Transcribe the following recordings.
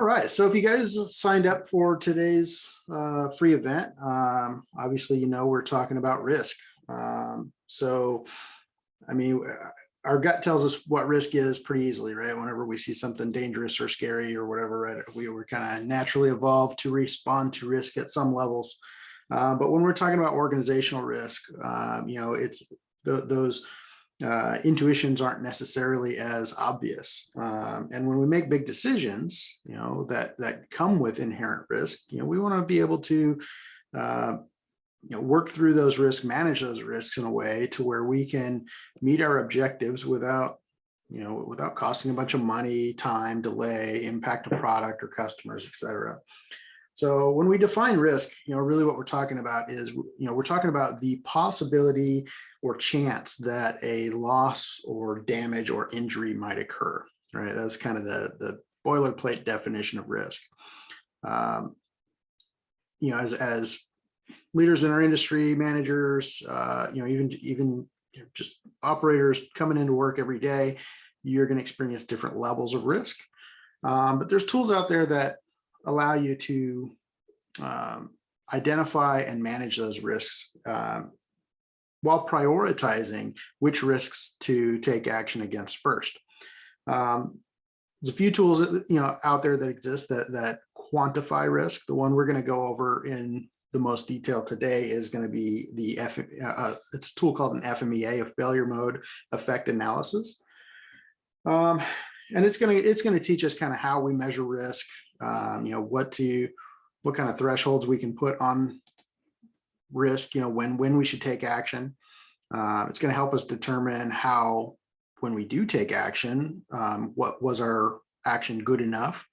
All right, so if you guys signed up for today's free event, obviously, we're talking about risk. So, I mean, our gut tells us what risk is pretty easily, right? Whenever we see something dangerous or scary or whatever, right? We were kind of naturally evolved to respond to risk at some levels. But when we're talking about organizational risk, it's those intuitions aren't necessarily as obvious. And when we make big decisions, that come with inherent risk, we want to be able to, work through those risks, manage those risks in a way to where we can meet our objectives without costing a bunch of money, time, delay, impact a product or customers, et cetera. So when we define risk, really what we're talking about is, we're talking about the possibility or chance that a loss or damage or injury might occur, right? That's kind of the boilerplate definition of risk. As leaders in our industry, managers, even just operators coming into work every day, you're going to experience different levels of risk. But there's tools out there that allow you to identify and manage those risks while prioritizing which risks to take action against first. There's a few tools out there that exist that quantify risk. The one we're going to go over in the most detail today is going to be it's a tool called an Fmea, a failure mode effect analysis. And it's going to teach us kind of how we measure risk, what kind of thresholds we can put on risk, when we should take action. It's going to help us determine how, when we do take action, what was our action good enough.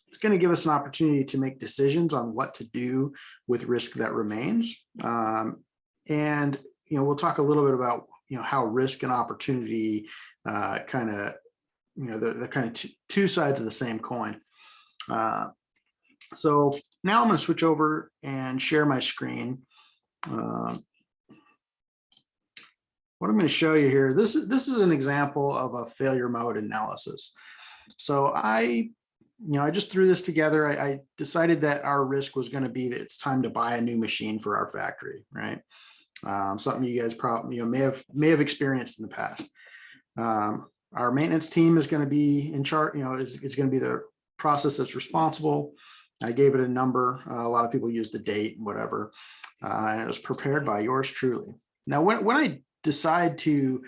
It's going to give us an opportunity to make decisions on what to do with risk that remains. And we'll talk a little bit about how risk and opportunity they're kind of two sides of the same coin. So now I'm going to switch over and share my screen. What I'm going to show you here, this is an example of a failure mode analysis. So I just threw this together. I decided that our risk was going to be that it's time to buy a new machine for our factory, right? Something you guys probably may have experienced in the past. Our maintenance team is going to be in charge. It's going to be the process that's responsible. I gave it a number. A lot of people use the date, whatever. And it was prepared by yours truly. Now, when I decide to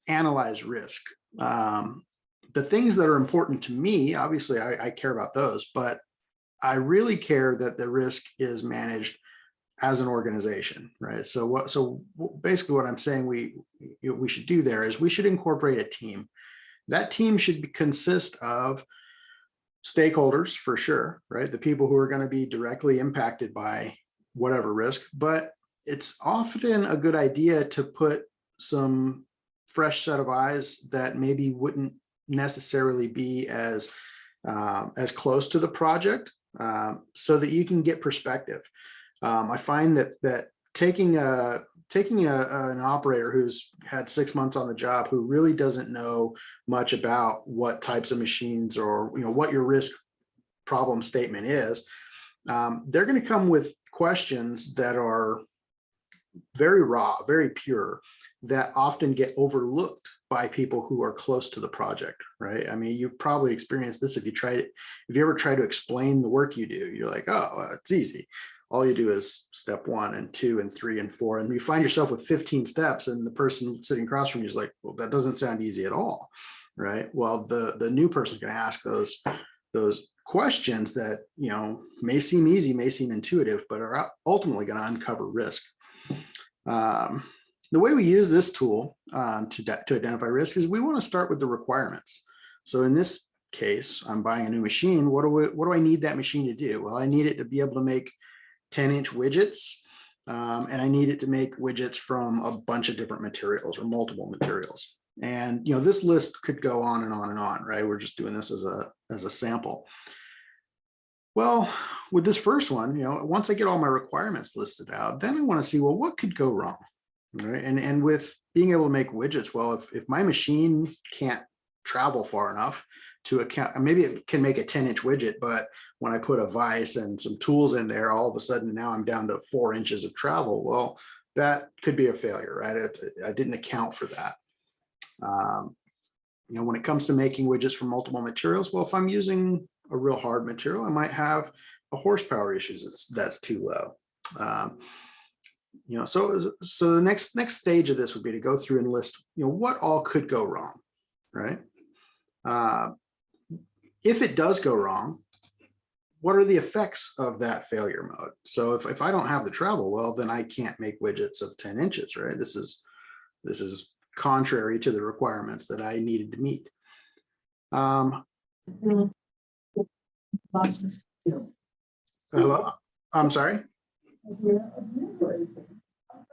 analyze risk, the things that are important to me, obviously I care about those, but I really care that the risk is managed as an organization, right? So basically what I'm saying we should do there is we should incorporate a team. That team should consist of stakeholders for sure, right? The people who are going to be directly impacted by whatever risk, but it's often a good idea to put some fresh set of eyes that maybe wouldn't necessarily be as close to the project, so that you can get perspective. I find that taking an operator who's had 6 months on the job, who really doesn't know much about what types of machines or what your risk problem statement is, they're going to come with questions that are very raw, very pure, that often get overlooked by people who are close to the project, right? I mean, you've probably experienced this if you ever try to explain the work you do. You're like, oh, it's easy. All you do is step 1 and 2 and 3 and 4, and you find yourself with 15 steps, and the person sitting across from you is like, well, that doesn't sound easy at all, right? Well, the new person can ask those questions that may seem easy, may seem intuitive, but are ultimately going to uncover risk. The way we use this tool to identify risk is we want to start with the requirements. So in this case, I'm buying a new machine. What do I need that machine to do? Well, I need it to be able to make 10-inch widgets, and I need it to make widgets from a bunch of different materials or multiple materials. And this list could go on and on and on, right? We're just doing this as a sample. Well, with this first one, once I get all my requirements listed out, then I want to see, well, what could go wrong, right? And with being able to make widgets, well, if my machine can't travel far enough to account. Maybe it can make a 10-inch widget, but when I put a vise and some tools in there, all of a sudden now I'm down to 4 inches of travel. Well, that could be a failure, right? I didn't account for that. When it comes to making widgets from multiple materials, well, if I'm using a real hard material, I might have a horsepower issue that's too low. So the next stage of this would be to go through and list, what all could go wrong, right? If it does go wrong, what are the effects of that failure mode? So if I don't have the travel, well, then I can't make widgets of 10 inches, right? This is contrary to the requirements that I needed to meet. Hello, I'm sorry.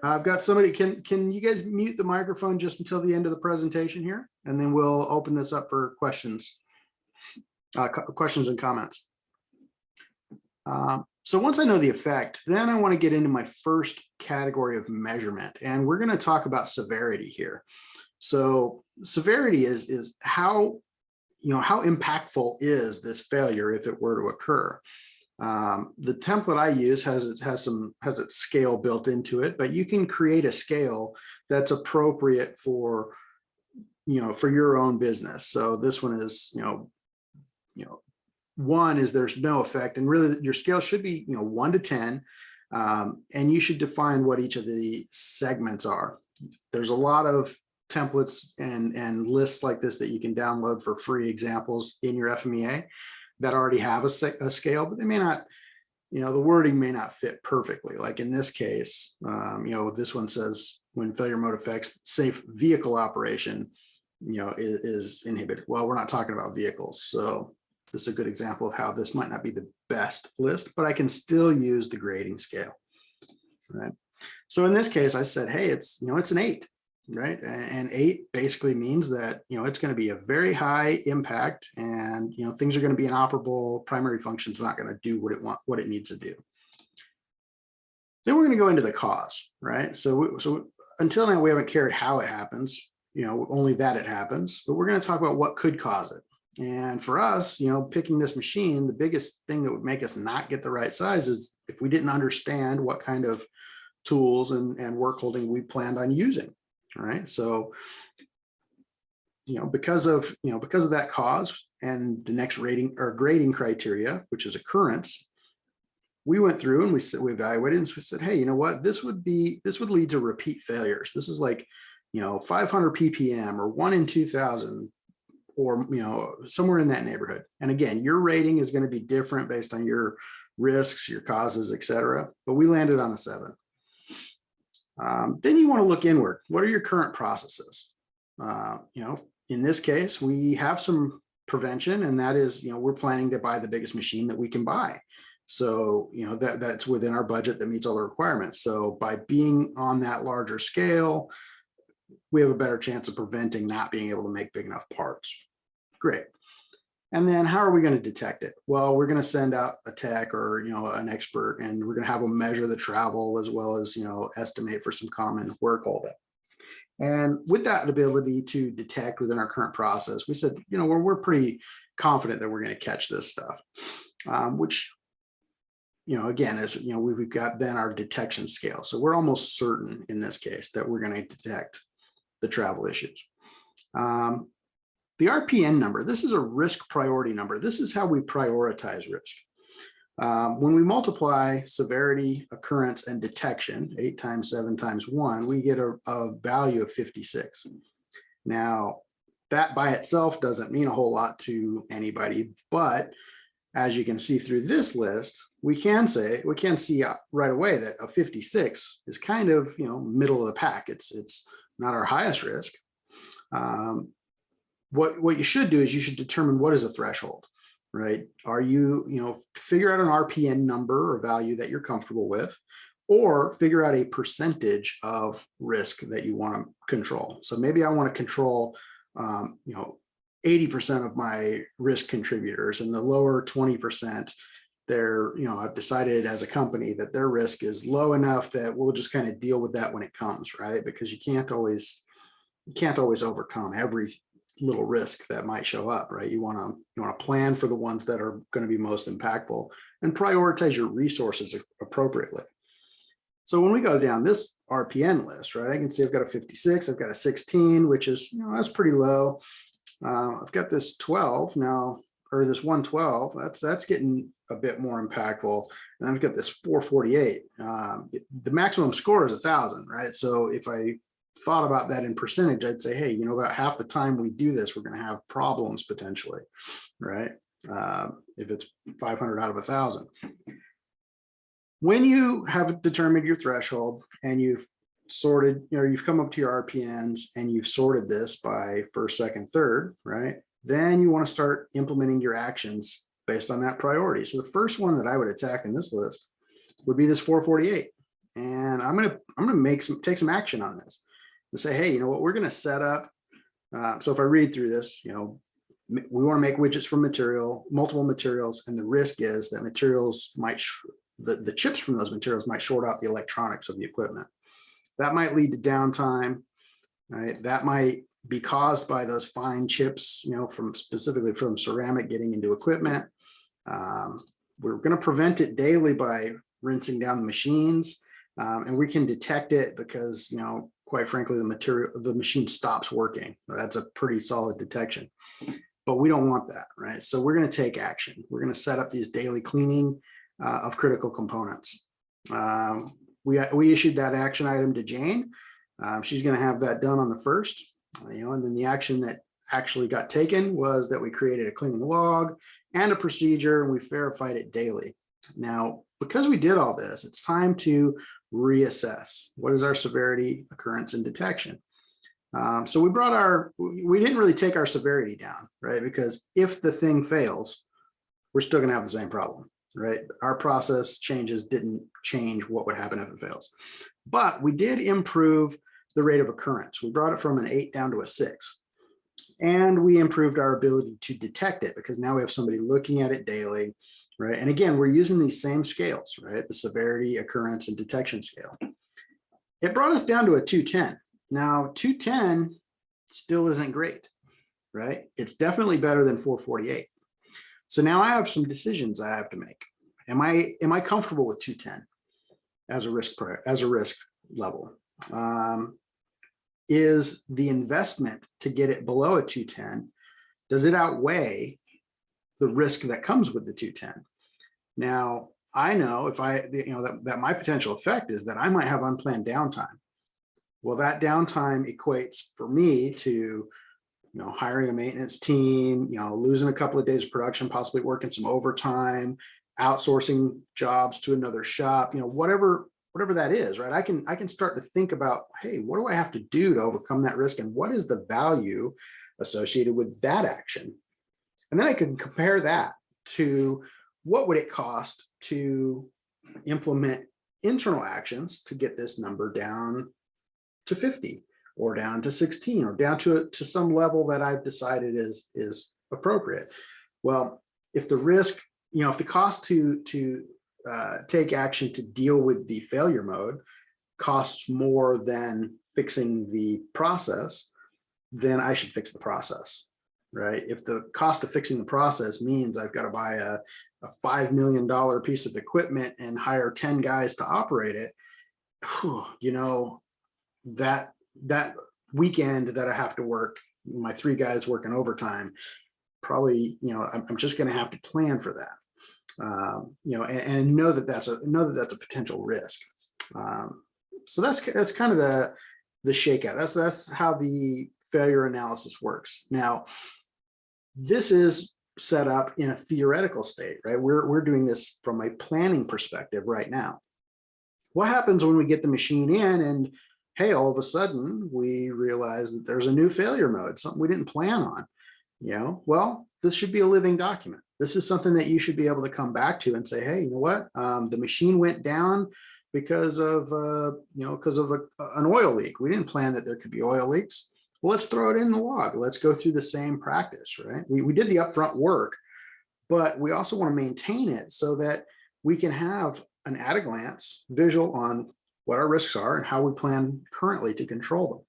I've got somebody, can you guys mute the microphone just until the end of the presentation here? And then we'll open this up for questions, questions and comments. So once I know the effect, then I want to get into my first category of measurement, and we're going to talk about severity here. So severity is how impactful is this failure if it were to occur. The template I use has its scale built into it, but you can create a scale that's appropriate for your own business. So this one is 1 is there's no effect, and really your scale should be 1 to 10, and you should define what each of the segments are. There's a lot of templates and lists like this that you can download for free examples in your Fmea that already have a scale, but they may not, the wording may not fit perfectly. Like in this case, this one says when failure mode affects safe vehicle operation, is inhibited. Well, we're not talking about vehicles, so this is a good example of how this might not be the best list, but I can still use the grading scale, right? So in this case, I said, hey, it's an 8, right? And 8 basically means that, it's going to be a very high impact, and, things are going to be inoperable. Primary function's not going to do what it needs to do. Then we're going to go into the cause, right? So until now, we haven't cared how it happens, only that it happens, but we're going to talk about what could cause it. And for us, picking this machine, the biggest thing that would make us not get the right size is if we didn't understand what kind of tools and work holding we planned on using, right? So, because of that cause and the next rating or grading criteria, which is occurrence, we went through and we evaluated and we said, hey, you know what, this would lead to repeat failures. This is like, 500 ppm or 1 in 2000. Or somewhere in that neighborhood. And again, your rating is going to be different based on your risks, your causes, etc. But we landed on a 7. Then you want to look inward. What are your current processes? In this case, we have some prevention, and that is, we're planning to buy the biggest machine that we can buy. So that's within our budget that meets all the requirements. So by being on that larger scale, we have a better chance of preventing not being able to make big enough parts. Great. And then how are we going to detect it? Well, we're going to send out a tech or, an expert, and we're going to have them measure the travel as well as, estimate for some common work holding. And with that ability to detect within our current process, we said, we're pretty confident that we're going to catch this stuff, which, again, is, we've got then our detection scale. So we're almost certain in this case that we're going to detect the travel issues. The Rpn number, this is a risk priority number. This is how we prioritize risk. When we multiply severity, occurrence, and detection, 8 times 7 times 1, we get a value of 56. Now, that by itself doesn't mean a whole lot to anybody, but as you can see through this list, we can see right away that a 56 is kind of, middle of the pack. It's not our highest risk. What you should do is you should determine what is a threshold, right? Are you, figure out an RPN number or value that you're comfortable with, or figure out a percentage of risk that you want to control. So maybe I want to control, 80% of my risk contributors, and the lower 20%, they're, I've decided as a company that their risk is low enough that we'll just kind of deal with that when it comes, right? Because you can't always overcome every little risk that might show up, right? You want to plan for the ones that are going to be most impactful and prioritize your resources appropriately. So when we go down this RPN list, right, I can see I've got a 56, I've got a 16, which is, that's pretty low. I've got this 12 now, or this 112, that's getting a bit more impactful. And I've got this 448. The maximum score is 1,000, right? So if I thought about that in percentage, I'd say, hey, about half the time we do this, we're going to have problems potentially, right? If it's 500 out of 1,000. When you have determined your threshold and you've sorted, you've come up to your RPNs and you've sorted this by first, second, third, right? Then you want to start implementing your actions based on that priority. So the first one that I would attack in this list would be this 448. And I'm gonna take some action on this and say, hey, what, we're gonna set up. So if I read through this, we want to make widgets from multiple materials, and the risk is that materials might the chips from those materials might short out the electronics of the equipment. That might lead to downtime, right? That might be caused by those fine chips, specifically from ceramic getting into equipment. We're going to prevent it daily by rinsing down the machines, and we can detect it because, quite frankly, the machine stops working. That's a pretty solid detection, but we don't want that, right? So we're going to take action. We're going to set up these daily cleaning of critical components. We issued that action item to Jane. She's going to have that done on the 1st, and then the action that actually got taken was that we created a cleaning log and a procedure, and we verified it daily. Now, because we did all this, it's time to reassess. What is our severity, occurrence, and detection? So we didn't really take our severity down, right? Because if the thing fails, we're still going to have the same problem, right? Our process changes didn't change what would happen if it fails. But we did improve the rate of occurrence. We brought it from an 8 down to a 6. And we improved our ability to detect it because now we have somebody looking at it daily, right? And again, we're using these same scales, right? The severity, occurrence, and detection scale. It brought us down to a 210. Now, 210 still isn't great, right? It's definitely better than 448. So now I have some decisions I have to make. Am I comfortable with 210 as a risk level? Is the investment to get it below a 210, does it outweigh the risk that comes with the 210? Now, I know if that my potential effect is that I might have unplanned downtime. Well, that downtime equates for me to hiring a maintenance team, losing a couple of days of production, possibly working some overtime, outsourcing jobs to another shop, whatever that is, right? I can start to think about, hey, what do I have to do to overcome that risk, and what is the value associated with that action? And then I can compare that to what would it cost to implement internal actions to get this number down to 50 or down to 16 or down to some level that I've decided is appropriate. Well, if the risk, if the cost to take action to deal with the failure mode costs more than fixing the process, then I should fix the process, right? If the cost of fixing the process means I've got to buy a $5 million piece of equipment and hire 10 guys to operate it, that weekend that I have to work, my 3 guys working overtime, probably, I'm just going to have to plan for that, and know that that's a potential risk. So that's kind of the shakeout. That's how the failure analysis works. Now, this is set up in a theoretical state, right? We're doing this from a planning perspective right now. What happens when we get the machine in and, hey, all of a sudden we realize that there's a new failure mode, something we didn't plan on? Well, this should be a living document. This is something that you should be able to come back to and say, hey, you know what? The machine went down because of an oil leak. We didn't plan that there could be oil leaks. Well, let's throw it in the log. Let's go through the same practice, right? We did the upfront work, but we also want to maintain it so that we can have an at-a-glance visual on what our risks are and how we plan currently to control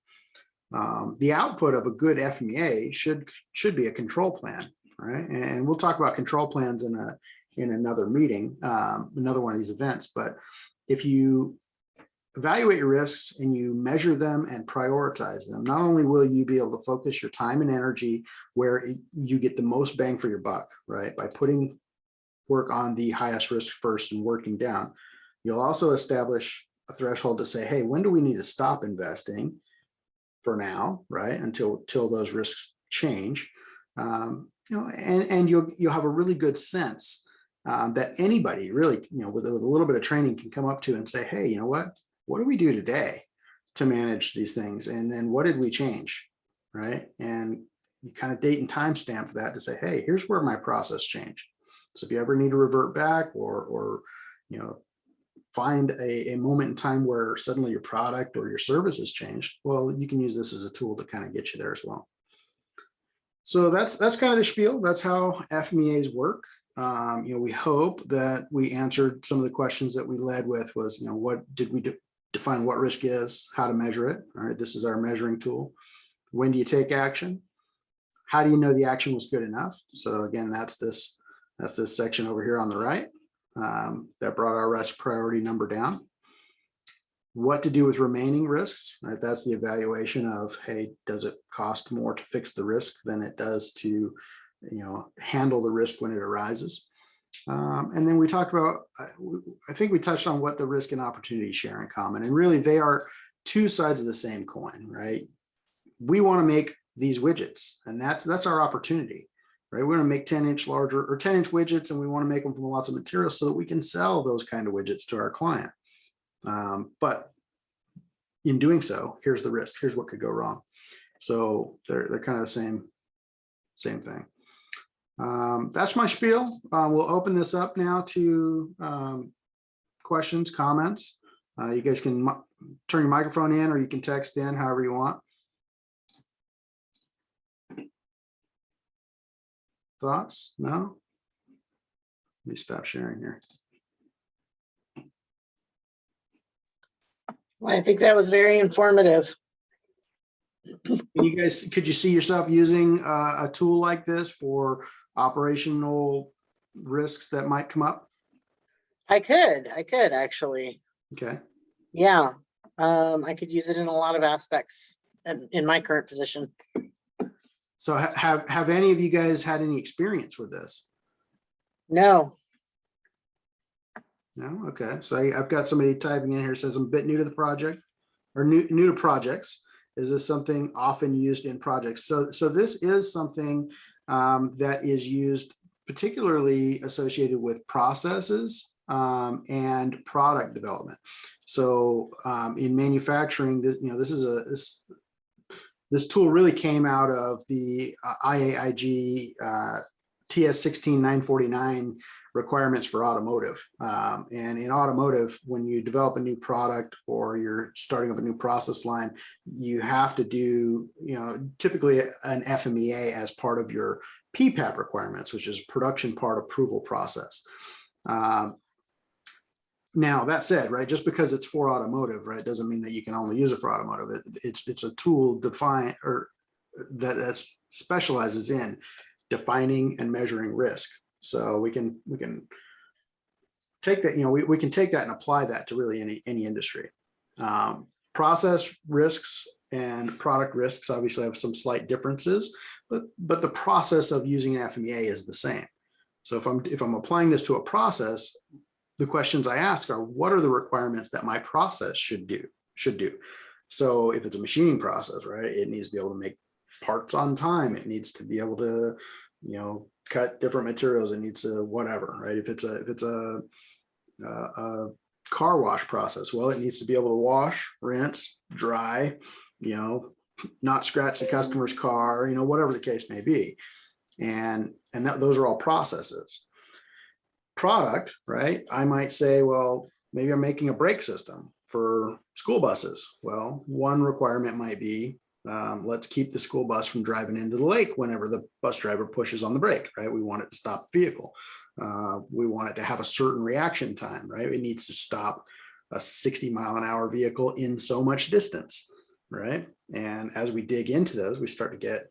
The output of a good FMEA should be a control plan, right? And we'll talk about control plans in another meeting, another one of these events. But if you evaluate your risks and you measure them and prioritize them, not only will you be able to focus your time and energy where you get the most bang for your buck, right? By putting work on the highest risk first and working down, you'll also establish a threshold to say, hey, when do we need to stop investing for now, right? Until those risks change, and you'll have a really good sense that anybody really, with a little bit of training can come up to and say, hey, you know what do we do today to manage these things? And then what did we change, right? And you kind of date and timestamp that to say, hey, here's where my process changed. So if you ever need to revert back or find a moment in time where suddenly your product or your service has changed, well, you can use this as a tool to kind of get you there as well. So that's kind of the spiel. That's how FMEAs work. We hope that we answered some of the questions that we led with was, what did we define what risk is, how to measure it. All right, this is our measuring tool. When do you take action? How do you know the action was good enough? So again, that's this section over here on the right that brought our risk priority number down. What to do with remaining risks, right? That's the evaluation of, hey, does it cost more to fix the risk than it does to, handle the risk when it arises? And then we talked about, I think we touched on what the risk and opportunity share in common. And really they are two sides of the same coin, right? We want to make these widgets, and that's our opportunity, right? We're going to make 10-inch larger or 10-inch widgets, and we want to make them from lots of materials so that we can sell those kind of widgets to our client. But in doing so, here's the risk. Here's what could go wrong. So they're kind of the same thing. That's my spiel. We'll open this up now to questions, comments. You guys can turn your microphone in, or you can text in, however you want. Thoughts? No? Let me stop sharing here. Well, I think that was very informative. You guys, could you see yourself using a tool like this for operational risks that might come up? I could actually. Okay. Yeah, I could use it in a lot of aspects in my current position. So have any of you guys had any experience with this? No. No? Okay. So I've got somebody typing in here, says I'm a bit new to the project, or new to projects. Is this something often used in projects? So this is something that is used particularly associated with processes and product development. So in manufacturing, this tool really came out of the IAIG TS 16949 requirements for automotive. And in automotive, when you develop a new product or you're starting up a new process line, you have to do, typically an FMEA as part of your PPAP requirements, which is production part approval process. Now that said, right, just because it's for automotive, right, doesn't mean that you can only use it for automotive. It's a tool defined or that specializes in defining and measuring risk. So we can take that, we can take that and apply that to really any industry. Process risks and product risks obviously have some slight differences, but the process of using an FMEA is the same. So if I'm applying this to a process, the questions I ask are, what are the requirements that my process should do? So if it's a machining process, right, it needs to be able to make parts on time. It needs to be able to, cut different materials. It needs to whatever, right? If it's a car wash process, well, it needs to be able to wash, rinse, dry, not scratch the customer's car, whatever the case may be. And those are all processes. Product, right? I might say, well, maybe I'm making a brake system for school buses. Well, one requirement might be, let's keep the school bus from driving into the lake whenever the bus driver pushes on the brake, right? We want it to stop the vehicle. We want it to have a certain reaction time, right? It needs to stop a 60-mile-an-hour vehicle in so much distance, right? And as we dig into those, we start to get,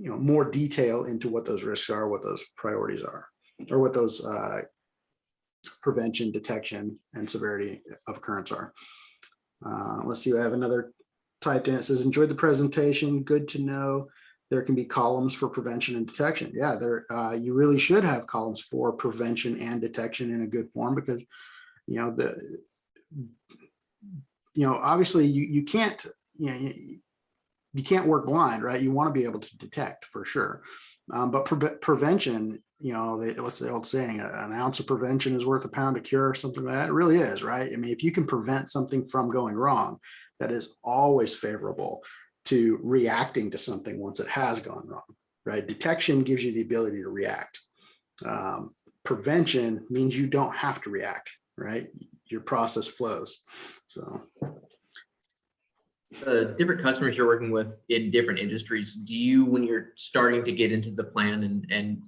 more detail into what those risks are, what those priorities are, or what those prevention, detection, and severity of occurrence are. Let's see, I have another typed in. It says, enjoyed the presentation. Good to know there can be columns for prevention and detection. Yeah, you really should have columns for prevention and detection in a good form, because obviously you can't, you can't work blind, right? You want to be able to detect for sure. But prevention, what's the old saying? An ounce of prevention is worth a pound of cure, or something like that. It really is, right? I mean, if you can prevent something from going wrong, that is always favorable to reacting to something once it has gone wrong, right? Detection gives you the ability to react. Prevention means you don't have to react, right? Your process flows. So the different customers you're working with in different industries, do you, when you're starting to get into the plan and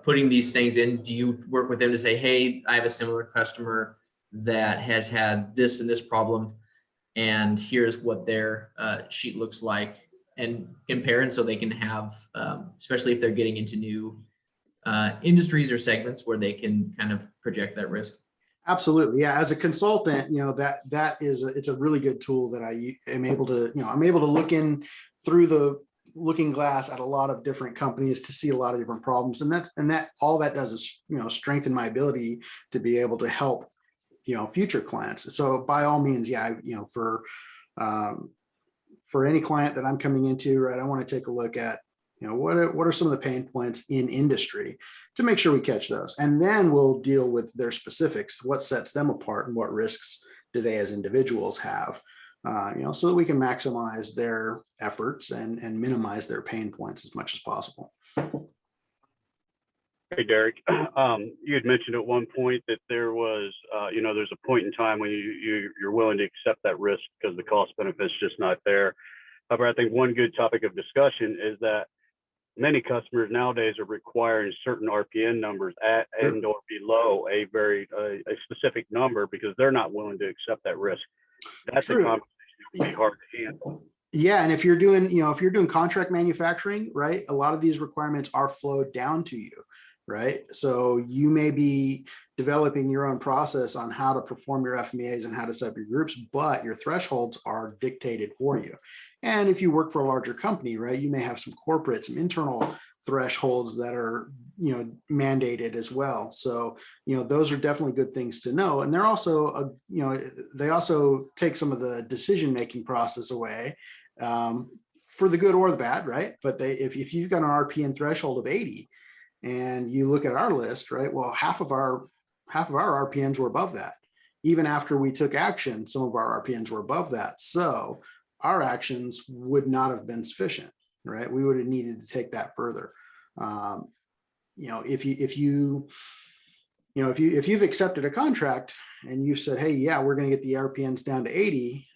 putting these things in, do you work with them to say, hey, I have a similar customer that has had this and this problem, and here's what their sheet looks like, and compare it so they can have, especially if they're getting into new industries or segments where they can kind of project that risk? absolutely. Yeah. As a consultant, it's a really good tool that I am able to, I'm able to look in through the looking glass at a lot of different companies to see a lot of different problems. And all that does is, strengthen my ability to be able to help, future clients. So by all means, yeah, for any client that I'm coming into, right, I want to take a look at, what are some of the pain points in industry to make sure we catch those. And then we'll deal with their specifics, what sets them apart and what risks do they as individuals have, so that we can maximize their efforts and minimize their pain points as much as possible. Hey, Derek, you had mentioned at one point that there was, there's a point in time when you're willing to accept that risk because the cost benefit's just not there. However, I think one good topic of discussion is that many customers nowadays are requiring certain RPN numbers at and or below a specific number because they're not willing to accept that risk. That's a conversation that would be hard to handle. Yeah, and if you're doing contract manufacturing, right, a lot of these requirements are flowed down to you, right? So you may be developing your own process on how to perform your FMEAs and how to set up your groups, but your thresholds are dictated for you. And if you work for a larger company, right, you may have some internal thresholds that are, mandated as well. So, those are definitely good things to know. And they're also, they also take some of the decision-making process away, for the good or the bad, right? But if you've got an RPN threshold of 80 and you look at our list, right, well, half of our RPNs were above that. Even after we took action, some of our RPNs were above that. So our actions would not have been sufficient, right? We would have needed to take that further. If you've accepted a contract and you said, hey, yeah, we're going to get the RPNs down to 80,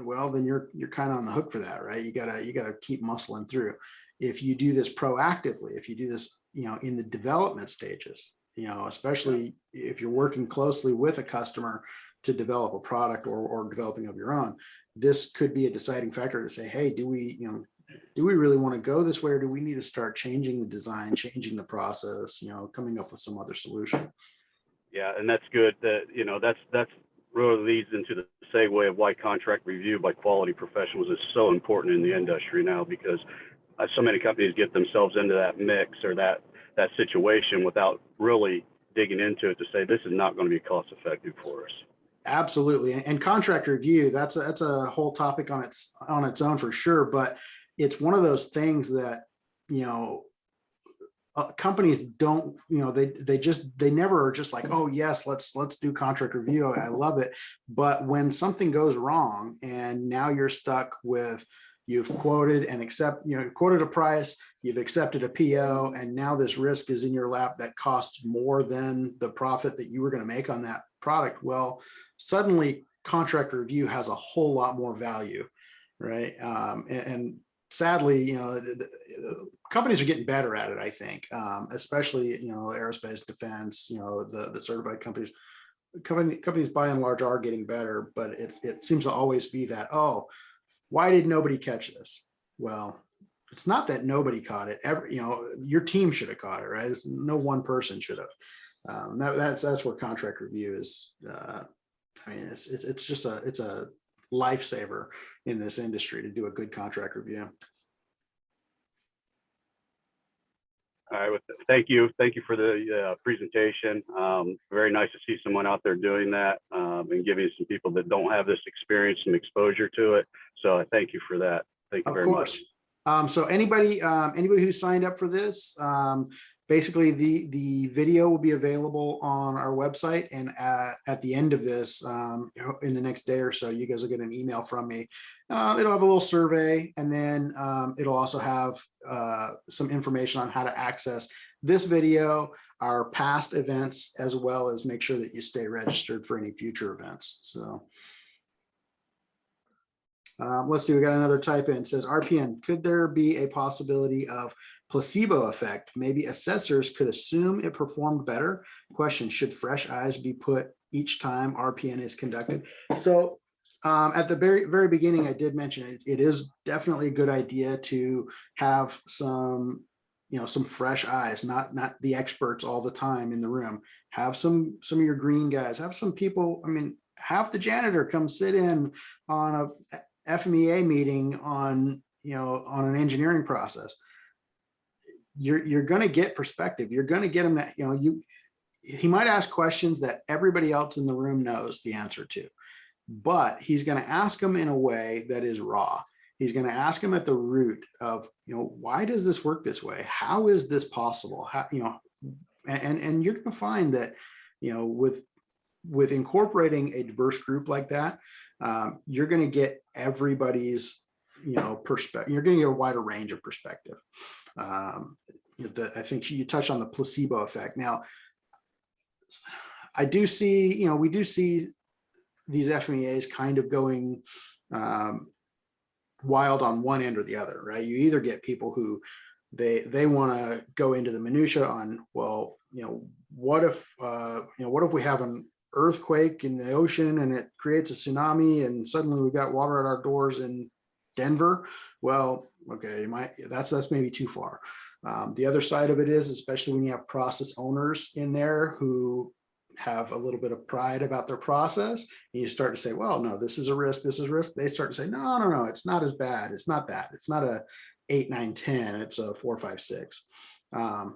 well, then you're kind of on the hook for that, right? You gotta keep muscling through. If you do this proactively, if you do this, in the development stages, especially if you're working closely with a customer to develop a product or developing of your own, this could be a deciding factor to say, hey, do we really want to go this way, or do we need to start changing the design, changing the process, coming up with some other solution? Yeah, and that's good. That's really leads into the segue of why contract review by quality professionals is so important in the industry now, because so many companies get themselves into that mix or that situation without really digging into it to say this is not going to be cost effective for us. Absolutely. And contract review, that's a whole topic on its own for sure. But it's one of those things that, companies don't, they never are just like, oh yes, let's do contract review. I love it. But when something goes wrong and now you're stuck with, you've quoted quoted a price, you've accepted a PO, and now this risk is in your lap that costs more than the profit that you were going to make on that product. Well, suddenly contract review has a whole lot more value, right? And sadly, companies are getting better at it, I think, especially, aerospace, defense, the certified companies. companies by and large are getting better, but it seems to always be that, oh, why did nobody catch this? Well, it's not that nobody caught it. Your team should have caught it, right? No one person should have. That's where contract review is. It's just a lifesaver in this industry to do a good contract review. All right, thank you for the presentation. Very nice to see someone out there doing that and giving some people that don't have this experience some exposure to it. So I thank you for that. Thank you very much. So anybody who signed up for this, basically the video will be available on our website, and at the end of this, in the next day or so, you guys will get an email from me. It'll have a little survey, and then it'll also have some information on how to access this video, our past events, as well as make sure that you stay registered for any future events. So let's see, we got another type in. It says, RPN, could there be a possibility of placebo effect? Maybe assessors could assume it performed better. Question, should fresh eyes be put each time RPN is conducted? So at the very beginning, I did mention it is definitely a good idea to have some fresh eyes, not the experts all the time in the room. Have some of your green guys, have some people. I mean, have the janitor come sit in on a Fmea meeting on an engineering process. You're going to get perspective. You're going to get him that, he might ask questions that everybody else in the room knows the answer to, but he's going to ask them in a way that is raw. He's going to ask them at the root of, why does this work this way? How is this possible? How, and you're going to find that, with incorporating a diverse group like that, you're going to get everybody's, perspective. You're going to get a wider range of perspective. I think you touched on the placebo effect. Now, I do see, we do see these FMEAs kind of going wild on one end or the other, right? You either get people who they want to go into the minutia on, well, what if we have an earthquake in the ocean and it creates a tsunami and suddenly we've got water at our doors in Denver? Well, okay, that's maybe too far. The other side of it is, especially when you have process owners in there who have a little bit of pride about their process, and you start to say, well, no, this is a risk, this is a risk. They start to say, no, it's not as bad. It's not that. It's not a 8, 9, 10. It's a 4, 5, 6.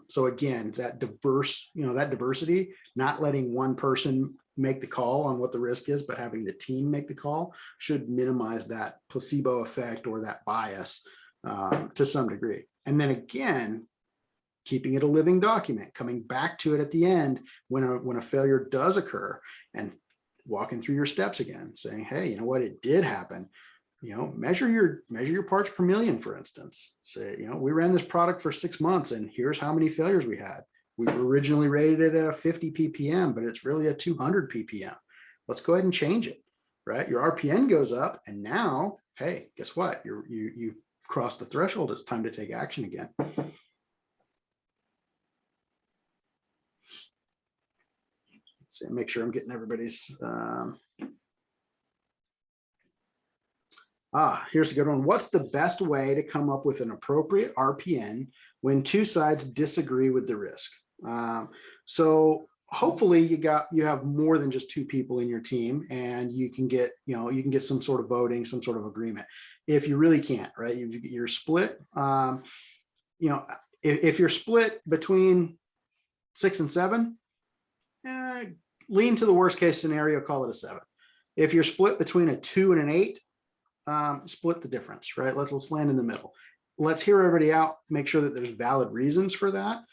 So again, that diversity, not letting one person make the call on what the risk is, but having the team make the call, should minimize that placebo effect or that bias to some degree. And then again, keeping it a living document, coming back to it at the end when a failure does occur, and walking through your steps again, saying, hey, you know what, it did happen. Measure your parts per million, for instance. Say, we ran this product for 6 months and here's how many failures we had. We were originally rated it at a 50 ppm, but it's really a 200 ppm. Let's go ahead and change it, right? Your RPN goes up, and now, hey, guess what? You've crossed the threshold. It's time to take action again. So make sure I'm getting everybody's. Here's a good one. What's the best way to come up with an appropriate RPN when two sides disagree with the risk? So hopefully you have more than just 2 people in your team, and you can get some sort of voting, some sort of agreement. If you really can't, right? You're split. If you're split between 6 and 7, lean to the worst case scenario, call it a 7. If you're split between a 2 and an 8, split the difference, right? Let's land in the middle. Let's hear everybody out, make sure that there's valid reasons for that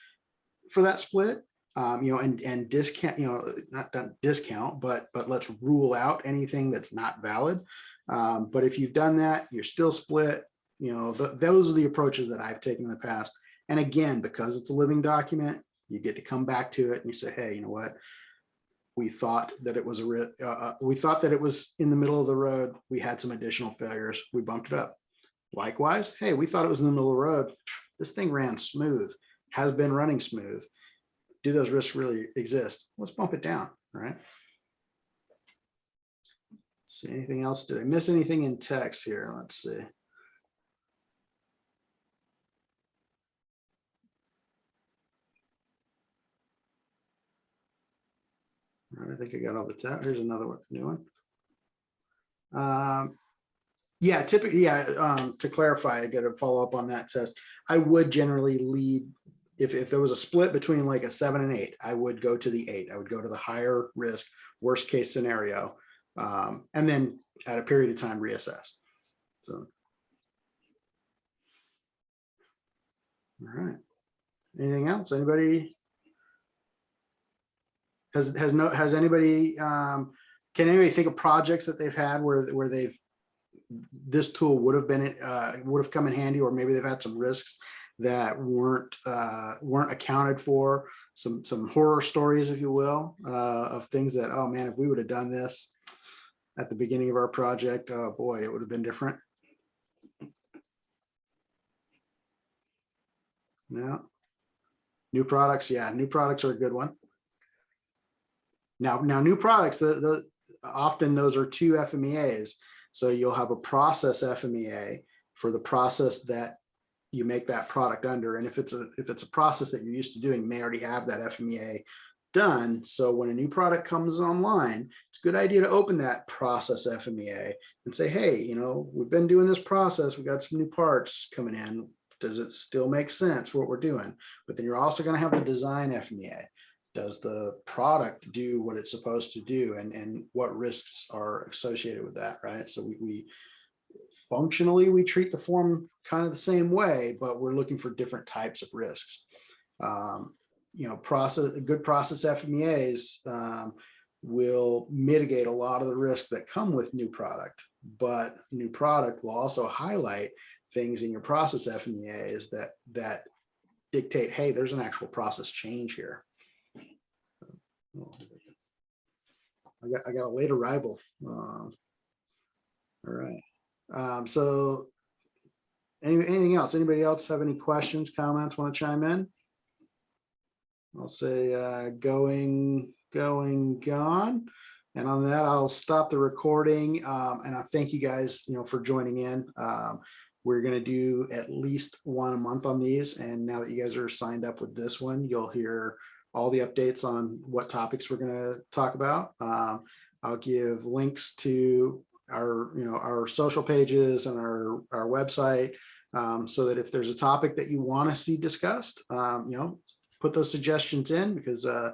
split, and discount, not discount, but let's rule out anything that's not valid. But if you've done that, you're still split, those are the approaches that I've taken in the past. And again, because it's a living document, you get to come back to it and you say, hey, you know what? We thought that it was in the middle of the road. We had some additional failures. We bumped it up. Likewise, hey, we thought it was in the middle of the road. This thing ran smooth, has been running smooth. Do those risks really exist? Let's bump it down, right? Let's see, anything else? Did I miss anything in text here? Let's see. All right, I think I got all the text. Here's another one, new one. Yeah, typically, to clarify, I got to follow up on that test. I would generally lead, if there was a split between like a 7 and 8, I would go to the 8. I would go to the higher risk, worst case scenario, and then at a period of time reassess. So, all right. Anything else? Anybody? Has anybody? Can anybody think of projects that they've had where they've this tool would have come in handy, or maybe they've had some risks that weren't accounted for, some horror stories, if you will, of things that, oh man, if we would have done this at the beginning of our project, oh boy, it would have been different. No. New products, yeah, new products are a good one. Now new products, often those are 2 FMEAs. So you'll have a process FMEA for the process that you make that product under. And if it's a process that you're used to doing, you may already have that FMEA done. So when a new product comes online, it's a good idea to open that process FMEA and say, hey, you know, we've been doing this process. We got some new parts coming in. Does it still make sense for what we're doing? But then you're also going to have the design FMEA. Does the product do what it's supposed to do, and what risks are associated with that, right? So we functionally, we treat the form kind of the same way, but we're looking for different types of risks. You know, good process FMEAs will mitigate a lot of the risks that come with new product, but new product will also highlight things in your process FMEAs that dictate, hey, there's an actual process change here. I got a late arrival. All right. So anything else? Anybody else have any questions, comments, want to chime in? I'll say going, gone. And on that, I'll stop the recording. And I thank you guys, you know, for joining in. We're going to do at least one a month on these. And now that you guys are signed up with this one, you'll hear all the updates on what topics we're going to talk about. I'll give links to our social pages and our website, so that if there's a topic that you want to see discussed, put those suggestions in, because I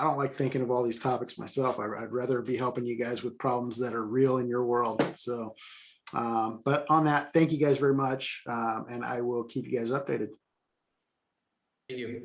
don't like thinking of all these topics myself. I'd rather be helping you guys with problems that are real in your world. So, but on that, thank you guys very much. And I will keep you guys updated. Thank you.